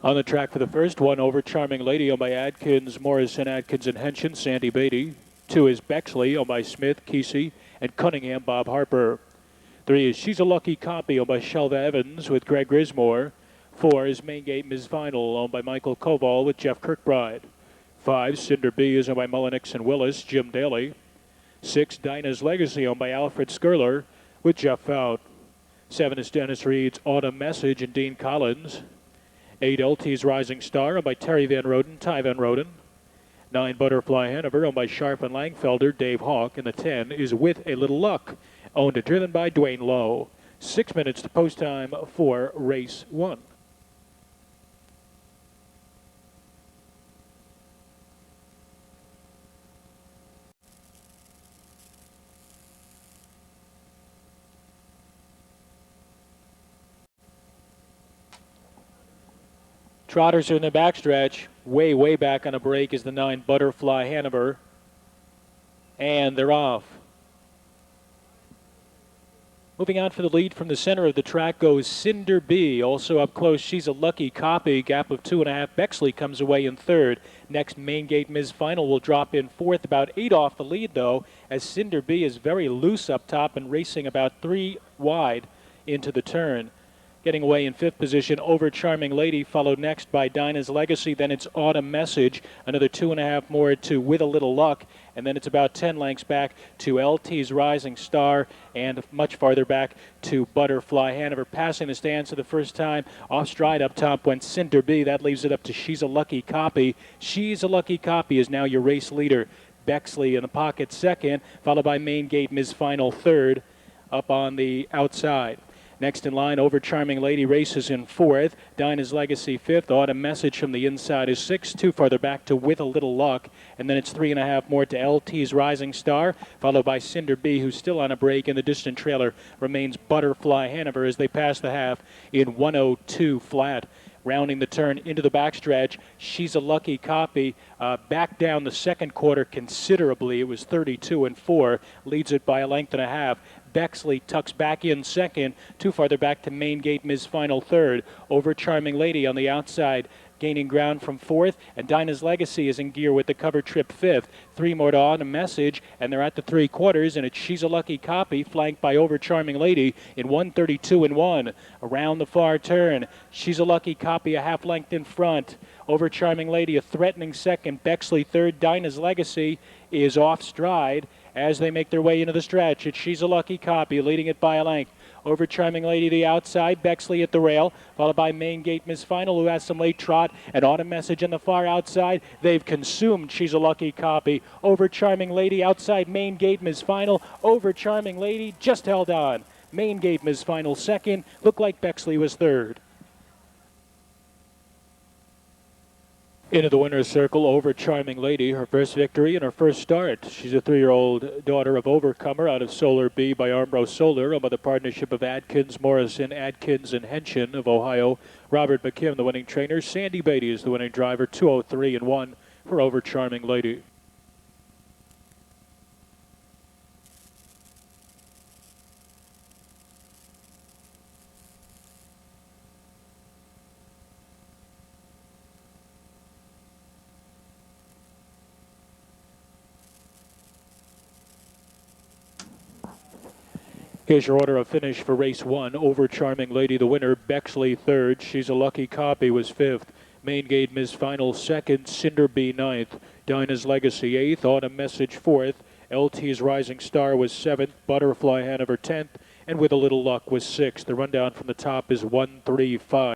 On the track for the first one, Overcharming Lady, owned by Adkins, Morrison, Adkins, and Henson, Sandy Beatty. 2 is Bexley, owned by Smith, Kesey, and Cunningham, Bob Harper. 3 is She's a Lucky Copy, owned by Shelva Evans with Greg Grismore. 4 is Main Gate Ms. Vinyl, owned by Michael Koval with Jeff Kirkbride. 5, Cinder B is owned by Mullenix and Willis, Jim Daly. 6, Dinah's Legacy, owned by Alfred Skurler with Jeff Fout. 7 is Dennis Reed's Autumn Message and Dean Collins. 8, LT's Rising Star, owned by Terry Van Roden, Ty Van Roden. 9, Butterfly Hanover, owned by Sharp and Langfelder, Dave Hawk. And the 10 is With a Little Luck, owned and driven by Dwayne Lowe. 6 minutes to post time for race 1. Trotters are in the backstretch. Way back on a break is the 9, Butterfly Hanover. And they're off. Moving on for the lead from the center of the track goes Cinder B. Also up close, She's a Lucky Copy. Gap of 2.5. Bexley comes away in third. Next, Main Gate Ms. Final will drop in fourth. About 8 off the lead, though, as Cinder B is very loose up top and racing about 3 wide into the turn. Getting away in fifth position, Overcharming Lady, followed next by Dinah's Legacy. Then it's Autumn Message, another 2.5 more to With a Little Luck. And then it's about 10 lengths back to LT's Rising Star and much farther back to Butterfly Hanover. Passing the stands for the first time, off stride up top went Cinder B. That leaves it up to She's a Lucky Copy. She's a Lucky Copy is now your race leader. Bexley in the pocket second, followed by Main Gate Ms. Final third up on the outside. Next in line, Overcharming Lady races in fourth. Dinah's Legacy fifth. Autumn Message from the inside is sixth. 2 farther back to With a Little Luck. And then it's 3.5 more to LT's Rising Star, followed by Cinder B, who's still on a break. In the distant trailer remains Butterfly Hanover as they pass the half in 1:02 flat. Rounding the turn into the backstretch, She's a Lucky Copy. Back down the second quarter considerably. It was 32-4. Leads it by a length and a half. Bexley tucks back in second. 2 farther back to Main Gate Ms. Final third. Overcharming Lady on the outside, gaining ground from fourth. And Dinah's Legacy is in gear with the cover trip fifth. 3 more to Autumn Message, and they're at the 3 quarters. And it's She's a Lucky Copy, flanked by Overcharming Lady in 1:32-1. Around the far turn, She's a Lucky Copy a half length in front. Overcharming Lady a threatening second. Bexley third. Dinah's Legacy is off stride as they make their way into the stretch. It's She's a Lucky Copy leading it by a length. Overcharming Lady the outside, Bexley at the rail, followed by Main Gate Ms. Final, who has some late trot, and Autumn Message on the far outside. They've consumed She's a Lucky Copy. Overcharming Lady outside Main Gate Ms. Final. Overcharming Lady just held on. Main Gate Ms. Final second. Looked like Bexley was third. Into the winner's circle, Overcharming Lady, her first victory and her first start. She's a 3-year-old daughter of Overcomer out of Solar B by Armbro Solar, owned by the partnership of Adkins, Morrison, Adkins, and Henson of Ohio. Robert McKim, the winning trainer. Sandy Beatty is the winning driver. 2:03-1 for Overcharming Lady. Here's your order of finish for race 1. Overcharming Lady, the winner. Bexley third. She's a Lucky Copy was fifth. Main Gate Ms. Final second. Cinder B ninth. Dinah's Legacy eighth. Autumn Message fourth. LT's Rising Star was seventh. Butterfly Hanover 10th. And With a Little Luck was sixth. The rundown from the top is 1-3-5.